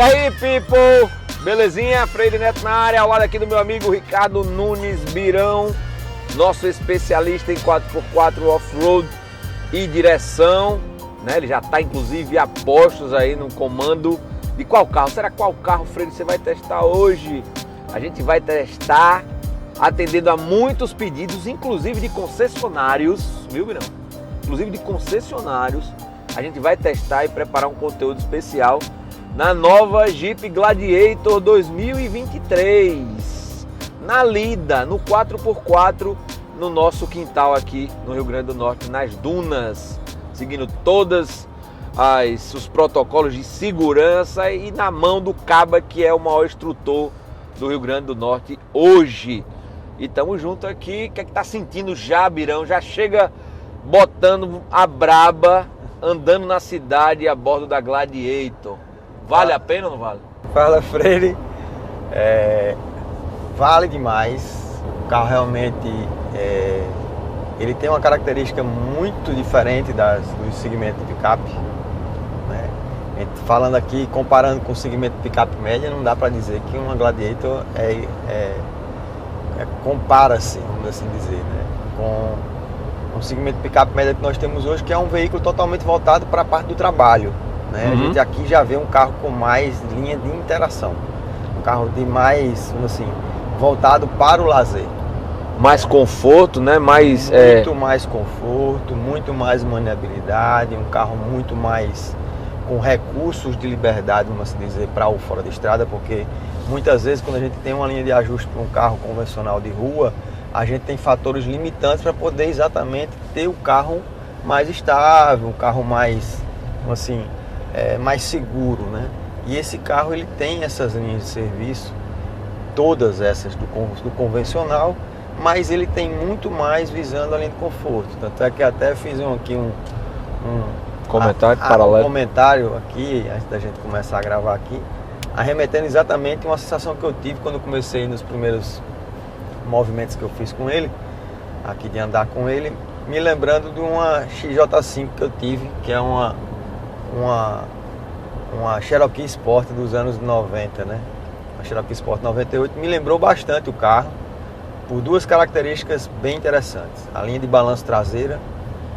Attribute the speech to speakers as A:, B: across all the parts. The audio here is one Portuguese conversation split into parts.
A: aí, people? Belezinha? Freire Neto na área, ao lado aqui do meu amigo Ricardo Nunes Birão, nosso especialista em 4x4 off-road e direção, né? Ele já está inclusive a postos aí no comando de qual carro? Será qual carro, Freire, você vai testar hoje? A gente vai testar atendendo a muitos pedidos, inclusive de concessionários, viu, Birão? Inclusive de concessionários. A gente vai testar e preparar um conteúdo especial na nova Jeep Gladiator 2023, na lida, no 4x4, no nosso quintal aqui no Rio Grande do Norte, nas dunas, seguindo todos os protocolos de segurança e na mão do Caba, que é o maior instrutor do Rio Grande do Norte hoje. E estamos juntos aqui. O que é que tá sentindo já, Birão? Já chega botando a braba, andando na cidade a bordo da Gladiator. Vale a pena ou não vale?
B: Fala, Freire. Vale demais. O carro realmente ele tem uma característica muito diferente do segmento de picape, né? Falando aqui, comparando com o segmento de picape média, não dá para dizer que uma Gladiator compara-se, vamos assim dizer, né, com o segmento de picape média que nós temos hoje, que é um veículo totalmente voltado para a parte do trabalho, né? A gente aqui já vê um carro com mais linha de interação, um carro de mais, assim, voltado para o lazer.
A: Mais conforto, né?
B: Muito mais conforto, muito mais maneabilidade, um carro muito mais com recursos de liberdade, vamos assim dizer, para o fora de estrada, porque muitas vezes quando a gente tem uma linha de ajuste para um carro convencional de rua, a gente tem fatores limitantes para poder exatamente ter o carro mais estável, um carro mais, assim, mais seguro, né? E esse carro ele tem essas linhas de serviço, todas essas do convencional, mas ele tem muito mais visando a linha de conforto. Tanto é que até fiz aqui um comentário aqui, antes da gente começar a gravar aqui, arremetendo exatamente uma sensação que eu tive quando eu comecei nos primeiros movimentos que eu fiz com ele, aqui de andar com ele, me lembrando de uma XJ5 que eu tive, que é uma Cherokee Sport dos anos 90, né? A Cherokee Sport 98 me lembrou bastante o carro, por duas características bem interessantes. A linha de balanço traseira,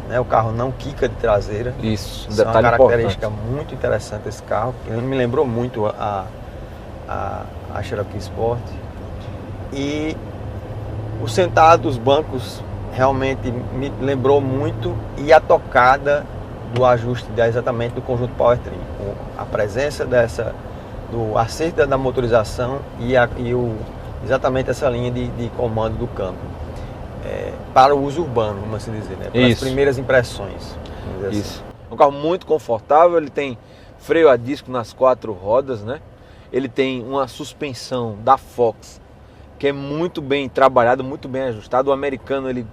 B: né? O carro não quica de traseira.
A: Isso,
B: é uma característica muito interessante desse carro, que me lembrou muito a Cherokee Sport. E o sentado dos bancos realmente me lembrou muito, e a tocada do ajuste exatamente do conjunto Powertrain, a presença do acerto da motorização e exatamente essa linha de comando do câmbio, para o uso urbano, vamos assim dizer, né? Para as primeiras impressões.
A: Isso. É um carro muito confortável, ele tem freio a disco nas 4 rodas, né? Ele tem uma suspensão da Fox que é muito bem trabalhada, muito bem ajustada. O americano, ele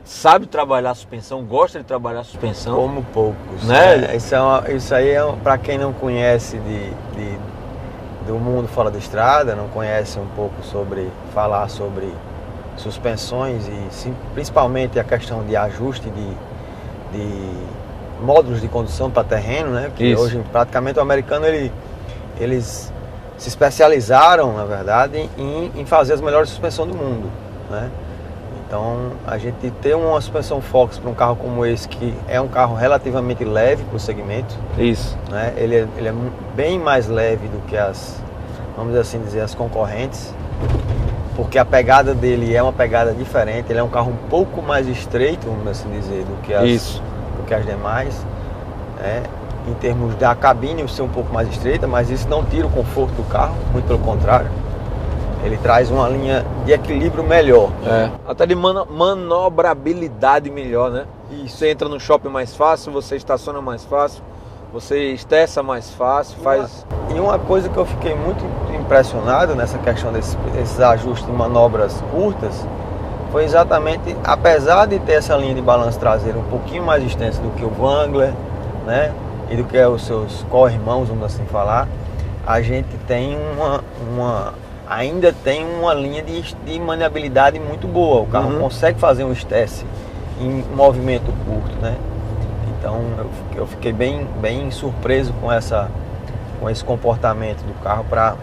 A: sabe trabalhar a suspensão, gosta de trabalhar a suspensão.
B: Como poucos,
A: né?
B: Isso aí para quem não conhece do mundo fora da estrada, não conhece um pouco falar sobre suspensões e principalmente a questão de ajuste de módulos de condução para terreno, né? Que hoje praticamente o americano eles se especializaram, na verdade, em fazer as melhores suspensões do mundo, né? Então, a gente ter uma suspensão Fox para um carro como esse, que é um carro relativamente leve para o segmento.
A: Isso.
B: Né? Ele é bem mais leve do que vamos assim dizer, as concorrentes, porque a pegada dele é uma pegada diferente. Ele é um carro um pouco mais estreito, vamos assim dizer, do que as demais, né? Em termos da cabine ser um pouco mais estreita, mas isso não tira o conforto do carro, muito pelo contrário. Ele traz uma linha de equilíbrio melhor.
A: Até de manobrabilidade melhor, né?
B: Isso.
A: Você entra no shopping mais fácil, você estaciona mais fácil, você estressa mais fácil,
B: E uma coisa que eu fiquei muito impressionado nessa questão desses ajustes de manobras curtas, foi exatamente, apesar de ter essa linha de balanço traseiro um pouquinho mais extensa do que o Wrangler, né? E do que os seus co-irmãos, vamos assim falar, a gente tem ainda tem uma linha de maniabilidade muito boa. O carro consegue fazer um stesse em movimento curto, né? Então eu fiquei bem surpreso com com esse comportamento do carro para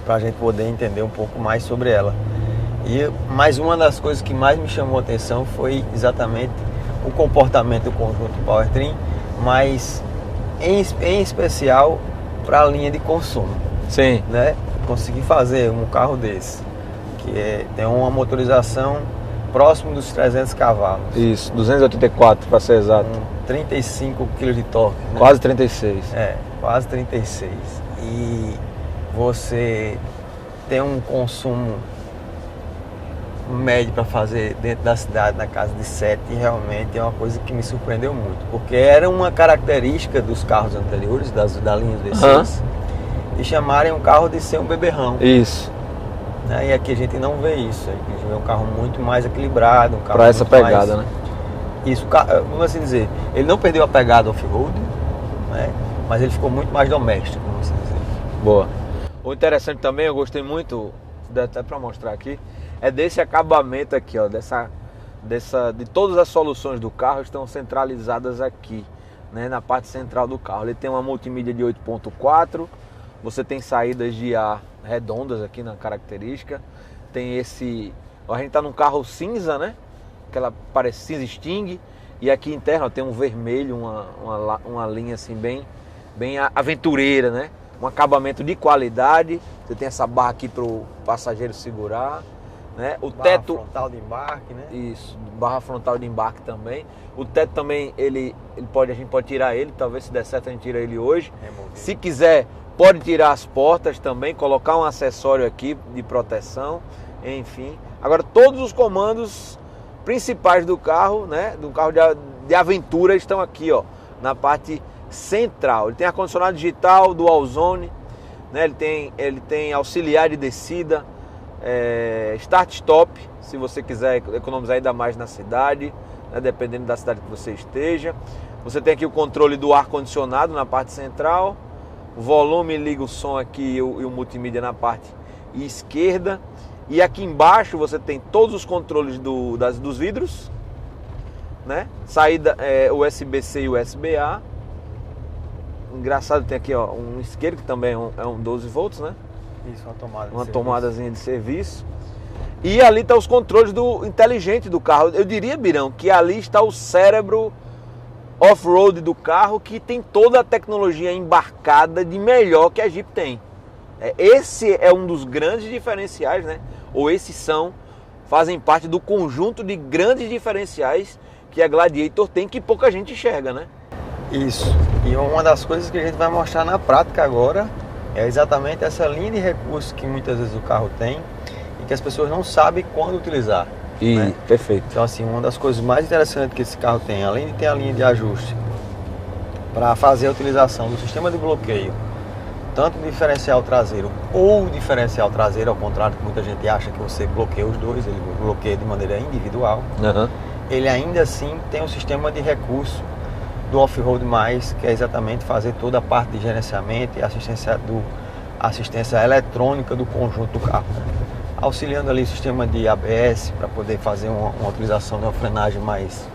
B: a gente poder entender um pouco mais sobre ela. E mais uma das coisas que mais me chamou a atenção foi exatamente o comportamento do conjunto Powertrain, mas em especial para a linha de consumo.
A: Sim.
B: Né? Consegui fazer um carro desse, que tem uma motorização próximo dos 300 cavalos.
A: Isso, 284 para ser exato.
B: 35 kg de torque. Né?
A: Quase 36.
B: Quase 36. E você tem um consumo médio para fazer dentro da cidade, na casa de 7, e realmente é uma coisa que me surpreendeu muito, porque era uma característica dos carros anteriores, da linha V6, de chamarem um carro de ser um beberrão.
A: Isso.
B: E aqui a gente não vê isso, a gente vê um carro muito mais equilibrado, um carro
A: para essa pegada, né?
B: Isso, vamos assim dizer, ele não perdeu a pegada off-road, né? Mas ele ficou muito mais doméstico, vamos assim dizer.
A: Boa. O interessante também, eu gostei muito, até para mostrar aqui, é desse acabamento aqui, ó, de todas as soluções do carro estão centralizadas aqui, né, na parte central do carro. Ele tem uma multimídia de 8.4, você tem saídas de ar redondas aqui na característica, tem esse, a gente tá num carro cinza, né, aquela parece cinza Sting, e aqui interno ó, tem um vermelho, uma linha assim bem aventureira, né, um acabamento de qualidade. Você tem essa barra aqui para o passageiro segurar, né? O
B: barra
A: teto
B: frontal de embarque, né?
A: Isso, barra frontal de embarque também. O teto também a gente pode tirar ele, talvez se der certo a gente tira ele hoje. Se quiser, pode tirar as portas também, colocar um acessório aqui de proteção, enfim. Agora todos os comandos principais do carro, né, do carro de aventura estão aqui, ó, na parte central. Ele tem ar-condicionado digital, dual zone, né? Ele tem auxiliar de descida, start-stop, se você quiser economizar ainda mais na cidade, né? Dependendo da cidade que você esteja. Você tem aqui o controle do ar-condicionado na parte central, o volume, liga o som aqui e o multimídia na parte esquerda. E aqui embaixo você tem todos os controles dos vidros, né? Saída USB-C e USB-A. Engraçado, tem aqui ó, um isqueiro que também é um 12 volts, né?
B: Isso, uma
A: tomadazinha de serviço. E ali está os controles inteligente do carro. Eu diria, Birão, que ali está o cérebro off-road do carro, que tem toda a tecnologia embarcada de melhor que a Jeep tem. Esse é um dos grandes diferenciais, né? Ou fazem parte do conjunto de grandes diferenciais que a Gladiator tem, que pouca gente enxerga, né?
B: Isso. E uma das coisas que a gente vai mostrar na prática agora é exatamente essa linha de recursos que muitas vezes o carro tem e que as pessoas não sabem quando utilizar. Né?
A: Perfeito.
B: Então assim, uma das coisas mais interessantes que esse carro tem, além de ter a linha de ajuste para fazer a utilização do sistema de bloqueio, tanto do diferencial traseiro ou diferencial traseiro, ao contrário que muita gente acha que você bloqueia os dois, ele bloqueia de maneira individual. Ele ainda assim tem um sistema de recurso do off-road mais, que é exatamente fazer toda a parte de gerenciamento e assistência eletrônica do conjunto do carro, né? Auxiliando ali o sistema de ABS para poder fazer uma utilização de uma frenagem mais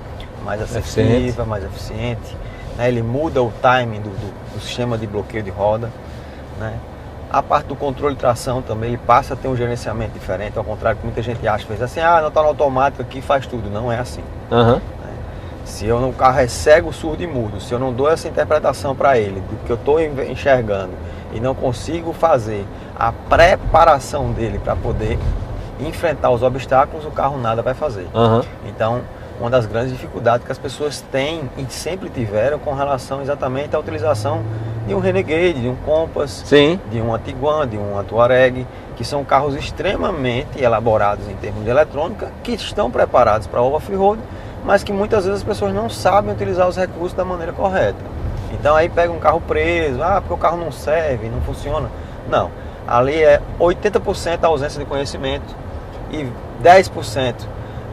B: assertiva, mais eficiente, né? Ele muda o timing do sistema de bloqueio de roda, né? A parte do controle de tração também, ele passa a ter um gerenciamento diferente, ao contrário que muita gente acha, fez assim, não está no automático aqui, faz tudo. Não é assim. Se o carro é cego, surdo e mudo, se eu não dou essa interpretação para ele do que eu estou enxergando e não consigo fazer a preparação dele para poder enfrentar os obstáculos, o carro nada vai fazer. Então, uma das grandes dificuldades que as pessoas têm e sempre tiveram com relação exatamente à utilização de um Renegade, de um Compass, de um Tiguan, de um Touareg, que são carros extremamente elaborados em termos de eletrônica, que estão preparados para o off-road, mas que muitas vezes as pessoas não sabem utilizar os recursos da maneira correta. Então aí pega um carro preso, porque o carro não serve, não funciona. Não, ali é 80% a ausência de conhecimento e 10%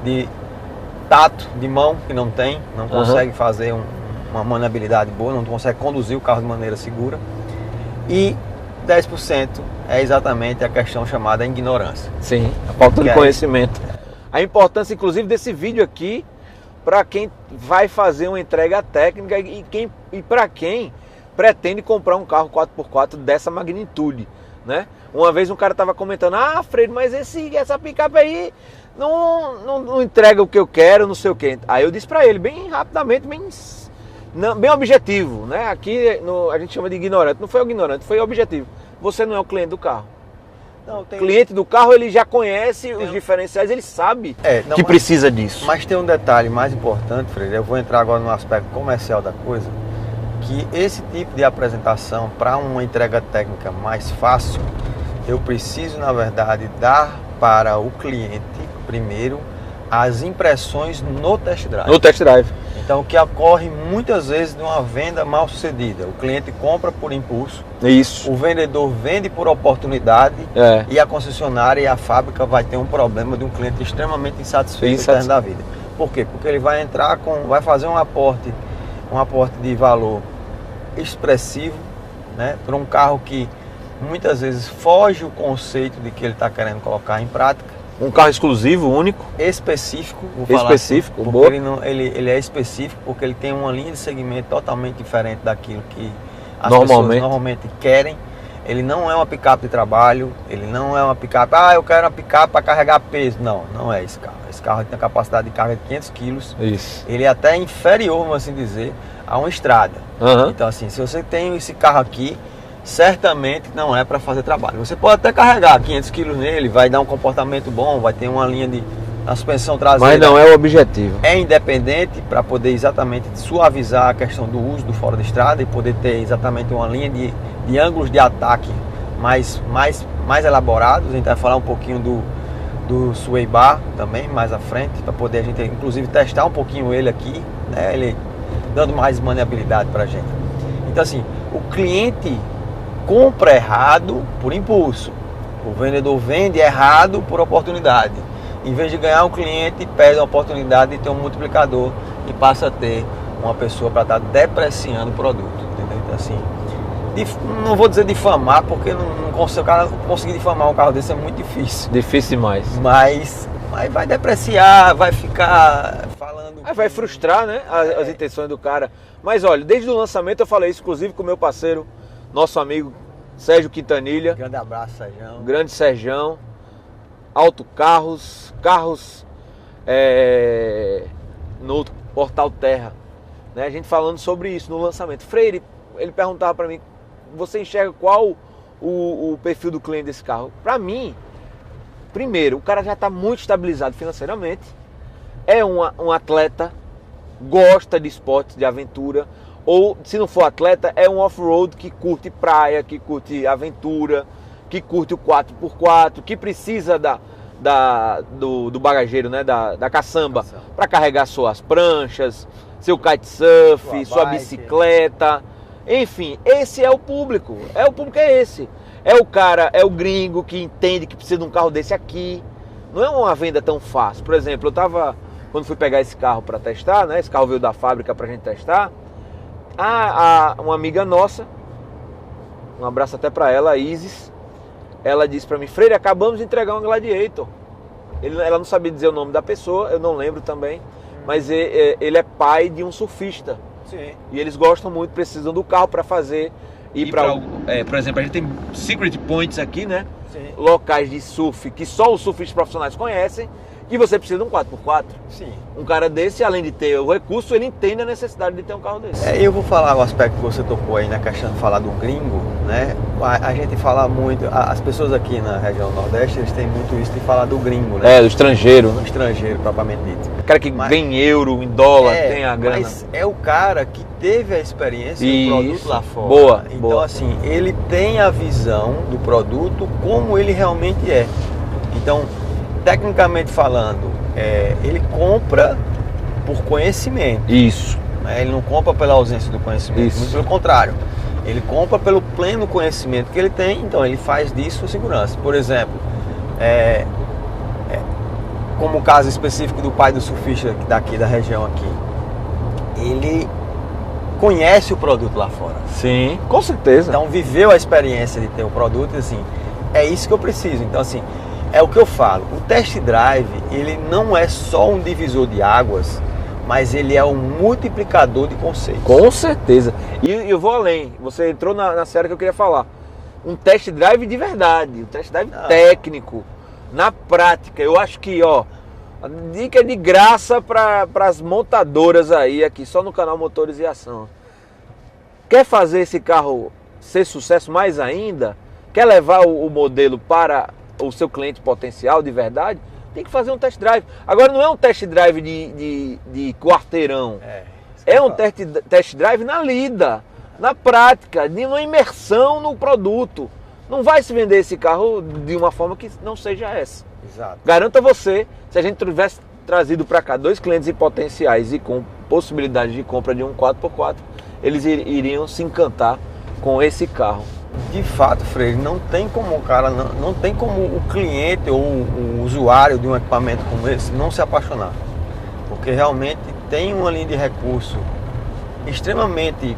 B: de tato de mão, que não consegue fazer uma maneabilidade boa, não consegue conduzir o carro de maneira segura. E 10% é exatamente a questão chamada ignorância.
A: Sim, a falta de conhecimento. A importância, inclusive, desse vídeo aqui para quem vai fazer uma entrega técnica e para quem pretende comprar um carro 4x4 dessa magnitude, né? Uma vez um cara estava comentando, Freire, mas essa picape aí não entrega o que eu quero, não sei o que. Aí eu disse para ele, bem rapidamente, bem objetivo, né? Aqui a gente chama de ignorante, não foi ignorante, foi objetivo. Você não é o cliente do carro. Não, o cliente do carro, ele já conhece os diferenciais, ele sabe que precisa disso.
B: Mas tem um detalhe mais importante, Freire, eu vou entrar agora no aspecto comercial da coisa, que esse tipo de apresentação, para uma entrega técnica mais fácil, eu preciso, na verdade, dar para o cliente, primeiro, as impressões no test drive.
A: No test drive.
B: Então, o que ocorre muitas vezes numa venda mal sucedida. O cliente compra por impulso.
A: Isso.
B: O vendedor vende por oportunidade. E a concessionária e a fábrica vai ter um problema de um cliente extremamente insatisfeito no término da vida. Por quê? Porque ele vai entrar vai fazer um aporte de valor expressivo, né, para um carro que muitas vezes foge o conceito de que ele está querendo colocar em prática.
A: Um carro exclusivo, único.
B: Específico,
A: específico,
B: assim, porque ele é específico, porque ele tem uma linha de segmento totalmente diferente daquilo que as pessoas normalmente querem. Ele não é uma picape de trabalho, ele não é uma picape, eu quero uma picape para carregar peso. Não é esse carro. Esse carro tem a capacidade de carga de 500 quilos.
A: Isso.
B: Ele é até inferior, vamos assim dizer, a uma estrada. Então, assim, se você tem esse carro aqui, certamente não é para fazer trabalho. Você pode até carregar 500 quilos nele, vai dar um comportamento bom, vai ter uma linha de suspensão traseira.
A: Mas não é o objetivo.
B: É independente para poder exatamente suavizar a questão do uso do fora de estrada e poder ter exatamente uma linha de ângulos de ataque mais elaborados. A gente vai falar um pouquinho do Sway Bar também mais à frente, para poder a gente inclusive testar um pouquinho ele aqui, né? Ele dando mais maneabilidade para a gente. Então, assim, o cliente compra errado por impulso, o vendedor vende errado por oportunidade. Em vez de ganhar um cliente, perde a oportunidade de ter um multiplicador e passa a ter uma pessoa para estar depreciando o produto, entendeu? Então, assim, não vou dizer difamar, porque o cara conseguir difamar um carro desse é muito difícil.
A: Difícil demais.
B: Mas vai depreciar, vai ficar falando...
A: Vai frustrar, né, as intenções do cara. Mas olha, desde o lançamento eu falei isso, inclusive com o meu parceiro, nosso amigo Sérgio Quintanilha.
B: Grande abraço, Sérgio.
A: Grande Sérgio. Autocarros, carros no Portal Terra, né? A gente falando sobre isso no lançamento. Freire, ele perguntava para mim, você enxerga qual o perfil do cliente desse carro? Para mim, primeiro, o cara já está muito estabilizado financeiramente, é um atleta, gosta de esportes, de aventura, ou se não for atleta, é um off-road que curte praia, que curte aventura, que curte o 4x4, que precisa do bagageiro, né? da caçamba, para carregar suas pranchas, seu kitesurf, sua bicicleta, enfim, esse é o público. O público é esse. É o cara, é o gringo que entende que precisa de um carro desse aqui. Não é uma venda tão fácil. Por exemplo, quando fui pegar esse carro para testar, né? Esse carro veio da fábrica para a gente testar. Uma amiga nossa, um abraço até para ela, a Isis, ela disse para mim, Freire, acabamos de entregar um Gladiator. Ela não sabia dizer o nome da pessoa, eu não lembro também, mas ele é pai de um surfista.
B: Sim.
A: E eles gostam muito, precisam do carro para fazer. Por exemplo, a gente tem secret points aqui, né?
B: Sim.
A: Locais de surf que só os surfistas profissionais conhecem. E você precisa de um 4x4.
B: Sim.
A: Um cara desse, além de ter o recurso, ele entende a necessidade de ter um carro desse.
B: Eu vou falar o aspecto que você tocou aí na questão de falar do gringo, né? A gente fala muito, as pessoas aqui na região Nordeste, eles têm muito isso de falar do gringo, né?
A: Do estrangeiro.
B: Do estrangeiro, propriamente dito.
A: O cara que ganha em euro, em dólar, tem a grana.
B: Mas é o cara que teve a experiência do produto lá fora.
A: Boa.
B: Então, assim, ele tem a visão do produto como ele realmente é. Então, tecnicamente falando, ele compra por conhecimento.
A: Isso.
B: Ele não compra pela ausência do conhecimento,
A: Isso.
B: muito pelo contrário. Ele compra pelo pleno conhecimento que ele tem, então ele faz disso segurança. Por exemplo, como o caso específico do pai do surfista daqui da região aqui, ele conhece o produto lá fora.
A: Sim, com certeza.
B: Então viveu a experiência de ter o produto e assim, é isso que eu preciso. Então assim, é o que eu falo, o test drive, ele não é só um divisor de águas mas ele é um multiplicador de conceitos.
A: Com certeza. E eu vou além. Você entrou na série que eu queria falar. Um test drive de verdade, um test drive técnico, na prática. Eu acho que, ó, a dica é de graça para as montadoras aí, aqui só no canal Motores e Ação. Quer fazer esse carro ser sucesso mais ainda? Quer levar o modelo para o seu cliente potencial de verdade? Tem que fazer um test drive. Agora não é um test drive de quarteirão. É um test drive na lida, na prática, numa imersão no produto. Não vai se vender esse carro de uma forma que não seja essa.
B: Exato.
A: Garanto a você, se a gente tivesse trazido para cá 2 clientes em potenciais e com possibilidade de compra de um 4x4, eles iriam se encantar com esse carro.
B: De fato, Freire, não tem como o cara, não tem como o cliente ou o usuário de um equipamento como esse não se apaixonar. Porque realmente tem uma linha de recurso extremamente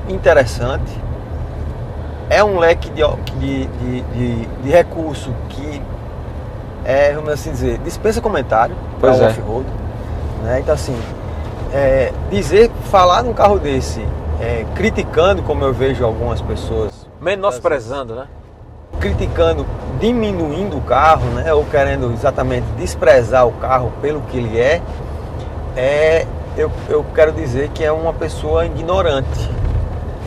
B: interessante. É um leque de recurso que vamos assim dizer, dispensa comentário para o off-road. Né? Então assim, falar num carro desse, criticando, como eu vejo algumas pessoas,
A: menosprezando, né?
B: Criticando, diminuindo o carro, né? Ou querendo exatamente desprezar o carro pelo que ele eu quero dizer que é uma pessoa ignorante,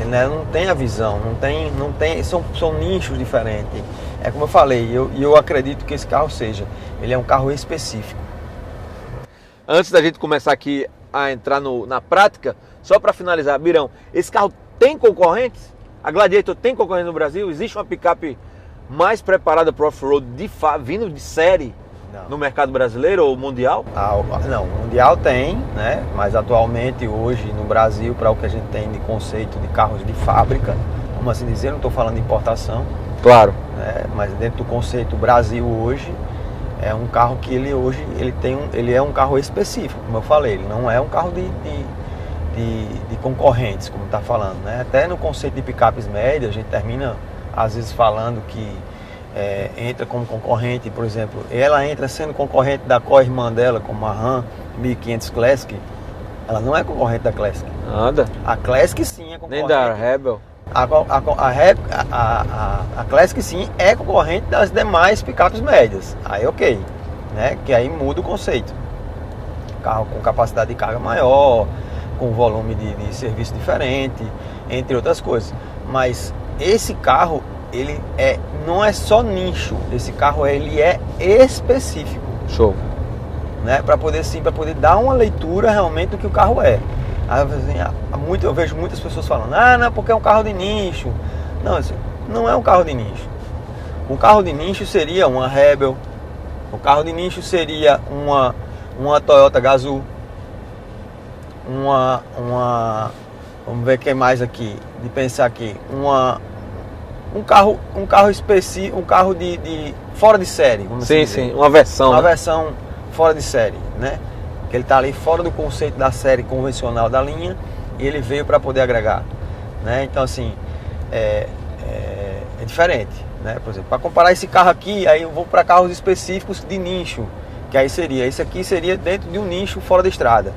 B: né? Não tem a visão, não tem, são nichos diferentes. É como eu falei, eu acredito que esse carro ele é um carro específico.
A: Antes da gente começar aqui a entrar na prática, só para finalizar, Birão, esse carro tem concorrentes? A Gladiator tem concorrente no Brasil? Existe uma picape mais preparada para off-road vindo de série no mercado brasileiro ou mundial?
B: Não, mundial tem, né? Mas atualmente hoje no Brasil, para o que a gente tem de conceito de carros de fábrica, como assim dizer, não estou falando de importação.
A: Claro.
B: Né? Mas dentro do conceito Brasil hoje, é um carro que ele é um carro específico, como eu falei, ele não é um carro de concorrentes, como está falando, né? Até no conceito de picapes médias, a gente termina às vezes falando que entra como concorrente, por exemplo, ela entra sendo concorrente da co-irmã dela, como a Ram 1500 Classic, ela não é concorrente da Classic.
A: Nada.
B: A Classic sim é concorrente.
A: Nem da Rebel.
B: A Classic sim é concorrente das demais picapes médias. Aí ok, né? Que aí muda o conceito. Carro com capacidade de carga maior, com volume de serviço diferente, entre outras coisas. Mas esse carro, ele não é só nicho. Esse carro ele é específico.
A: Show.
B: Né? Para poder dar uma leitura realmente do que o carro é. Eu vejo muitas pessoas falando, não, porque é um carro de nicho. Não, assim, não é um carro de nicho. Um carro de nicho seria uma Rebel. O carro de nicho seria uma Toyota Gazoo. Vamos ver o que mais aqui, de pensar aqui. Um carro específico, um carro de fora de série. Vamos
A: sim,
B: dizer.
A: sim, uma versão.
B: Uma versão fora de série, né? Que ele está ali fora do conceito da série convencional da linha e ele veio para poder agregar, né? Então assim, é diferente, né? Por exemplo, para comparar esse carro aqui, aí eu vou para carros específicos de nicho, que aí esse aqui seria dentro de um nicho fora da estrada.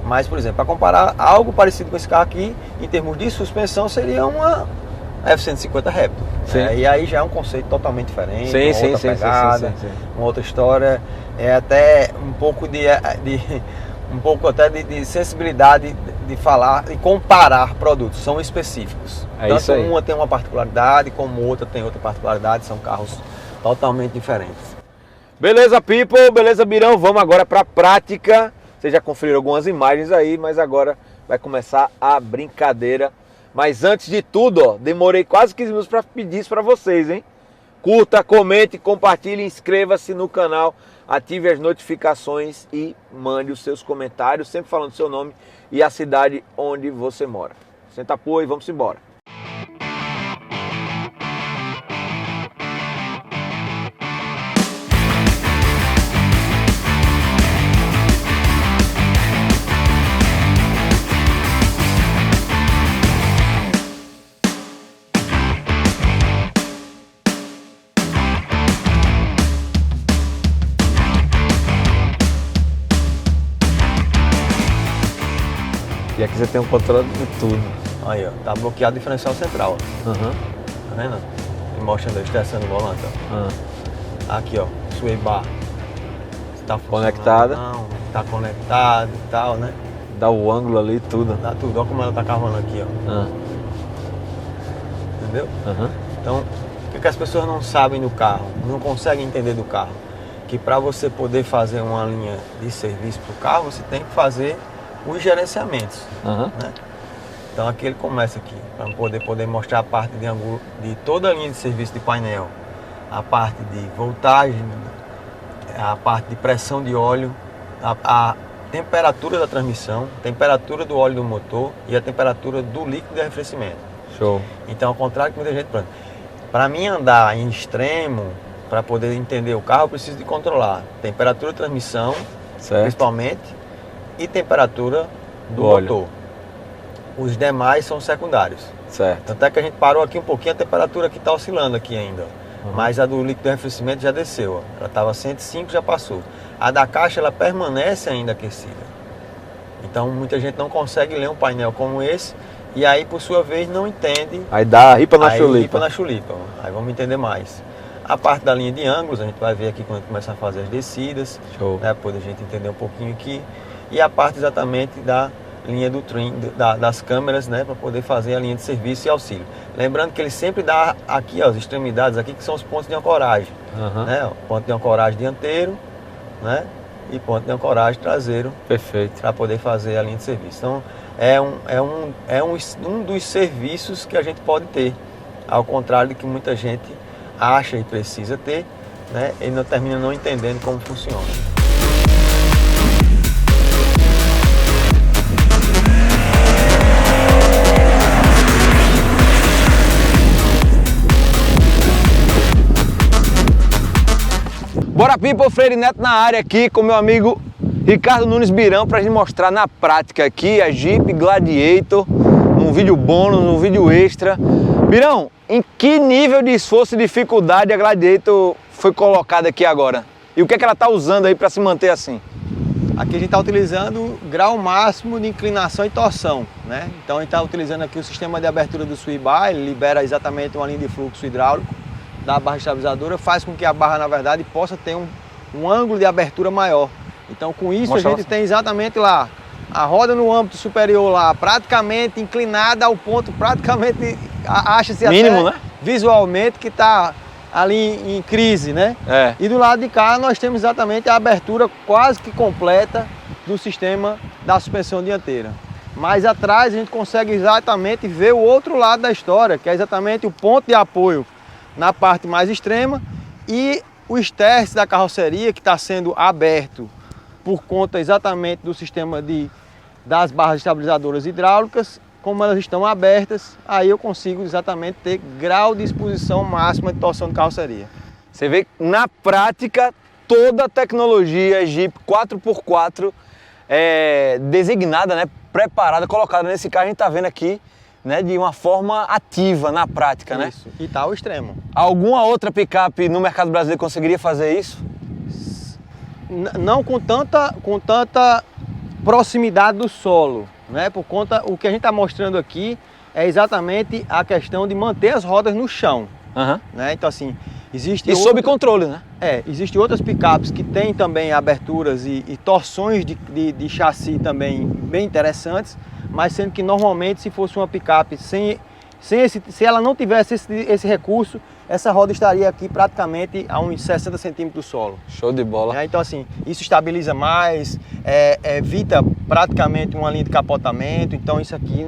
B: Mas, por exemplo, para comparar algo parecido com esse carro aqui, em termos de suspensão, seria uma F-150 Raptor. E aí já é um conceito totalmente diferente, uma outra pegada, uma outra história. É até um pouco de sensibilidade de falar e comparar produtos, são específicos. Tanto
A: isso aí.
B: Uma tem uma particularidade, como outra tem outra particularidade, são carros totalmente diferentes.
A: Beleza, people, beleza, Birão, vamos agora para a prática. Vocês já conferiram algumas imagens aí, mas agora vai começar a brincadeira. Mas antes de tudo, ó, demorei quase 15 minutos para pedir isso para vocês, hein? Curta, comente, compartilhe, inscreva-se no canal, ative as notificações e mande os seus comentários, sempre falando seu nome e a cidade onde você mora. Senta apoio e vamos embora. E aqui você tem um controle de tudo.
B: Aí, ó, tá bloqueado o diferencial central, ó. Tá vendo? Ele mostrando, estressando o volante, ó. Aqui, ó, sway bar. Tá
A: conectada.
B: Não, tá conectado e tal, né?
A: Dá o ângulo ali, tudo.
B: Dá tudo, olha como ela tá cavando aqui, ó. Entendeu? Então, o que as pessoas não sabem do carro, não conseguem entender do carro? Que para você poder fazer uma linha de serviço para o carro, você tem que fazer os gerenciamentos, né? Então aqui ele começa aqui, para poder mostrar a parte de toda a linha de serviço de painel, a parte de voltagem, a parte de pressão de óleo, a temperatura da transmissão, temperatura do óleo do motor e a temperatura do líquido de arrefecimento.
A: Show.
B: Então, ao contrário que muita gente pensa, para mim andar em extremo, para poder entender o carro, eu preciso de controlar temperatura de transmissão, principalmente, e temperatura do motor. Os demais são secundários.
A: Certo.
B: Tanto é que a gente parou aqui um pouquinho, a temperatura aqui está oscilando aqui ainda. Mas a do líquido de arrefecimento já desceu. Ó. Ela estava 105, já passou. A da caixa, ela permanece ainda aquecida. Então, muita gente não consegue ler um painel como esse e aí, por sua vez, não entende.
A: Aí dá ripa na chulipa.
B: Ripa na chulipa. Ó. Aí vamos entender mais. A parte da linha de ângulos, a gente vai ver aqui quando a gente começar a fazer as descidas.
A: Show.
B: Né, depois a gente entender um pouquinho aqui. E a parte exatamente da linha do trim, das câmeras, né, para poder fazer a linha de serviço e auxílio. Lembrando que ele sempre dá aqui, ó, as extremidades aqui, que são os pontos de ancoragem. Né, ponto de ancoragem dianteiro, né, e ponto de ancoragem traseiro.
A: Perfeito.
B: Para poder fazer a linha de serviço. Então, é um dos serviços que a gente pode ter, ao contrário do que muita gente acha e precisa ter, né, e não termina não entendendo como funciona.
A: Bora People, Freire Neto na área aqui com meu amigo Ricardo Nunes Birão para a gente mostrar na prática aqui a Jeep Gladiator, num vídeo bônus, num vídeo extra. Birão, em que nível de esforço e dificuldade a Gladiator foi colocada aqui agora? E o que é que ela está usando aí para se manter assim?
B: Aqui a gente está utilizando o grau máximo de inclinação e torção, né? Então a gente está utilizando aqui o sistema de abertura do sway bar, ele libera exatamente uma linha de fluxo hidráulico da barra estabilizadora, faz com que a barra, na verdade, possa ter um ângulo de abertura maior. Então, com isso, a gente tem exatamente lá a roda no âmbito superior lá, praticamente inclinada ao ponto, praticamente, acha-se
A: mínimo,
B: até
A: né?
B: Visualmente, que está ali em crise, né? E do lado de cá, nós temos exatamente a abertura quase que completa do sistema da suspensão dianteira. Mais atrás, a gente consegue exatamente ver o outro lado da história, que é exatamente o ponto de apoio na parte mais extrema e o esterce da carroceria que está sendo aberto por conta exatamente do sistema das barras estabilizadoras hidráulicas. Como elas estão abertas, aí eu consigo exatamente ter grau de exposição máxima de torção de carroceria.
A: Você vê na prática toda a tecnologia Jeep 4x4 designada, né, preparada, colocada nesse carro, a gente está vendo aqui, né, de uma forma ativa na prática.
B: Isso. Né? E tá ao extremo.
A: Alguma outra picape no mercado brasileiro conseguiria fazer isso?
B: Não com tanta proximidade do solo, né? Por conta, o que a gente está mostrando aqui é exatamente a questão de manter as rodas no chão. Né? Então assim, existe
A: sob controle, né?
B: Existem outras picapes que têm também aberturas e torções de chassi também bem interessantes, mas sendo que normalmente se fosse uma picape se ela não tivesse esse recurso, essa roda estaria aqui praticamente a uns 60 centímetros do solo.
A: Show de bola.
B: Então assim, isso estabiliza mais, evita praticamente uma linha de capotamento, então isso aqui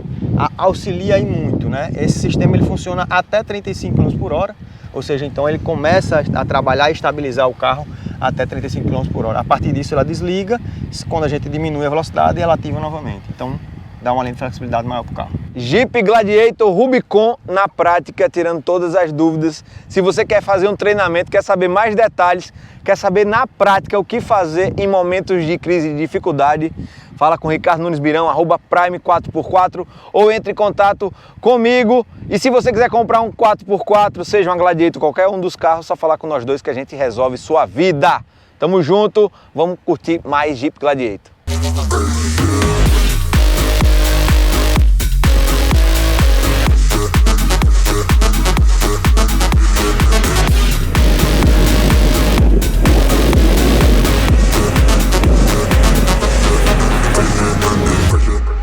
B: auxilia aí muito, né? Esse sistema ele funciona até 35 km por hora, ou seja, então ele começa a trabalhar e estabilizar o carro até 35 km por hora. A partir disso ela desliga, quando a gente diminui a velocidade ela ativa novamente. Então dá uma linha de flexibilidade maior para o carro.
A: Jeep Gladiator Rubicon na prática, tirando todas as dúvidas. Se você quer fazer um treinamento, quer saber mais detalhes, quer saber na prática o que fazer em momentos de crise e dificuldade, fala com Ricardo Nunes Birão, @Prime4x4, ou entre em contato comigo. E se você quiser comprar um 4x4, seja uma Gladiator, qualquer um dos carros, só falar com nós dois que a gente resolve sua vida. Tamo junto, vamos curtir mais Jeep Gladiator.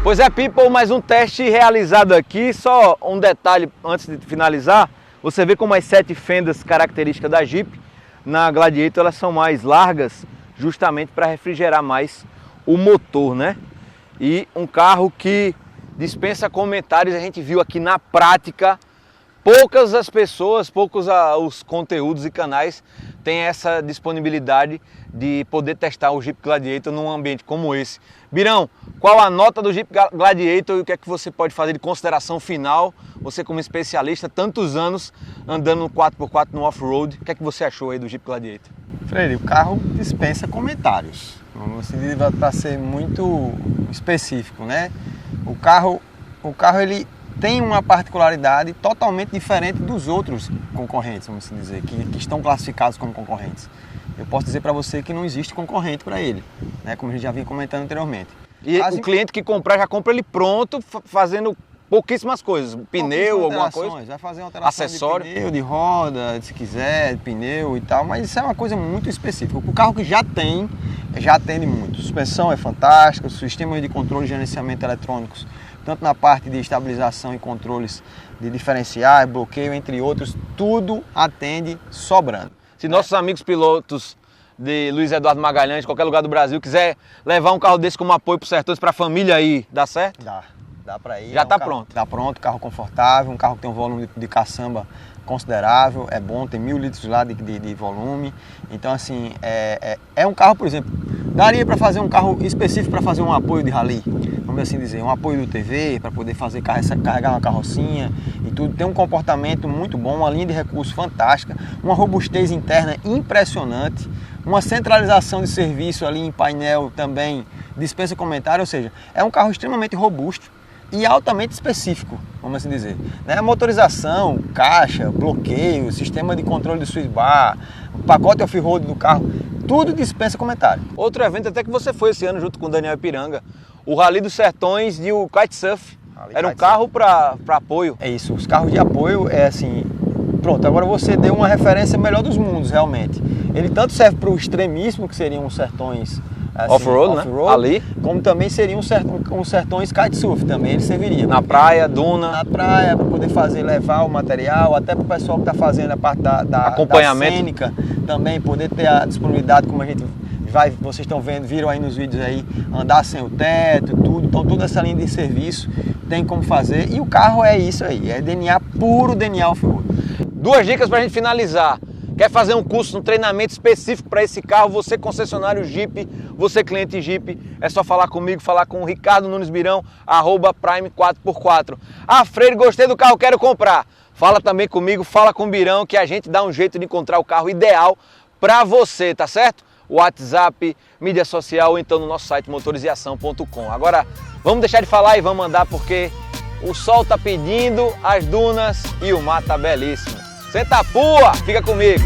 A: Pois é, people, mais um teste realizado aqui. Só um detalhe antes de finalizar. Você vê como as 7 fendas características da Jeep na Gladiator elas são mais largas, justamente para refrigerar mais o motor, né? E um carro que dispensa comentários, a gente viu aqui na prática. Poucas as pessoas, poucos os conteúdos e canais têm essa disponibilidade de poder testar o Jeep Gladiator num ambiente como esse. Birão, qual a nota do Jeep Gladiator e o que é que você pode fazer de consideração final? Você como especialista, tantos anos andando no 4x4 no off-road, o que é que você achou aí do Jeep Gladiator?
B: Freire, o carro dispensa comentários, vamos dizer, para ser muito específico, né? O carro ele tem uma particularidade totalmente diferente dos outros concorrentes, vamos dizer, que estão classificados como concorrentes. Eu posso dizer para você que não existe concorrente para ele, né, como a gente já vinha comentando anteriormente.
A: E o cliente que comprar já compra ele pronto, fazendo pouquíssimas coisas, pneu, alguma coisa?
B: Vai fazer uma alteração acessório, de pneu, de roda, se quiser, de pneu e tal, mas isso é uma coisa muito específica. O carro que já tem, já atende muito. A suspensão é fantástica, o sistema de controle e gerenciamento eletrônicos, tanto na parte de estabilização e controles de diferenciais, bloqueio, entre outros, tudo atende sobrando.
A: Se nossos amigos pilotos de Luiz Eduardo Magalhães, de qualquer lugar do Brasil, quiser levar um carro desse como apoio para os Sertões, para a família aí, dá certo?
B: Dá para ir.
A: Já está pronto?
B: Está pronto, carro confortável, um carro que tem um volume de caçamba considerável, é bom, tem 1000 litros lá de volume. Então assim, é um carro, por exemplo, daria para fazer um carro específico para fazer um apoio de rally, vamos assim dizer, um apoio do TV, para poder fazer carregar uma carrocinha e tudo. Tem um comportamento muito bom, uma linha de recurso fantástica, uma robustez interna impressionante, uma centralização de serviço ali em painel também dispensa comentário, ou seja, é um carro extremamente robusto e altamente específico, vamos assim dizer. Né? Motorização, caixa, bloqueio, sistema de controle de switch bar, o pacote off-road do carro, tudo dispensa comentário.
A: Outro evento até que você foi esse ano junto com o Daniel Ipiranga, o Rally dos Sertões e o Kitesurf. Era um carro para apoio.
B: É isso, os carros de apoio é assim, pronto, agora você deu uma referência melhor dos mundos realmente. Ele tanto serve para o extremismo, que seriam os sertões assim,
A: off-road, né? Ali.
B: Como também seria um sertões kitesurf, também ele serviria.
A: Na praia, duna.
B: Na praia, para poder levar o material, até para o pessoal que está fazendo a parte da cênica, também poder ter a disponibilidade, como a gente vocês estão vendo, viram aí nos vídeos aí, andar sem o teto, tudo. Então toda essa linha de serviço tem como fazer. E o carro é isso aí, é DNA puro, DNA off-road.
A: 2 dicas para a gente finalizar. Quer fazer um curso, um treinamento específico para esse carro? Você concessionário Jeep, você cliente Jeep, é só falar comigo, falar com o Ricardo Nunes Birão, @Prime 4x4. Ah, Freire, gostei do carro, quero comprar. Fala também comigo, fala com o Birão, que a gente dá um jeito de encontrar o carro ideal para você, tá certo? WhatsApp, mídia social ou então no nosso site motorização.com. Agora, vamos deixar de falar e vamos andar porque o sol tá pedindo, as dunas e o mar tá belíssimo. Senta a pua, fica comigo.